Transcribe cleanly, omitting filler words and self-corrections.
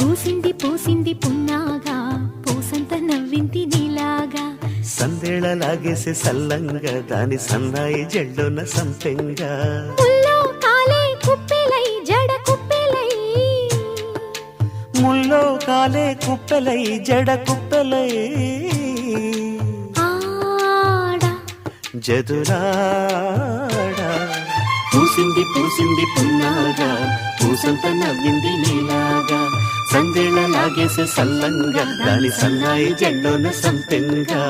పూసింది పూసింది పున్నాగా పూసంత నవ్వింది నీలాగా సందేళలాగేసే సల్లంగా దాని సన్నాయి జెళ్ళున సంపెంగా ముల్లో కాలే కుప్పెలై జడ కుప్పెలై ముల్లో కాలే కుప్పెలై జడ కుప్పెలై ఆడా జదురాడా పూసింది పూసింది పున్నాగా పూసంత నవ్వింది నీలాగా సందేళలాగేసే సల్లంగా దాని సన్నాయి జెళ్ళున సంపెంగా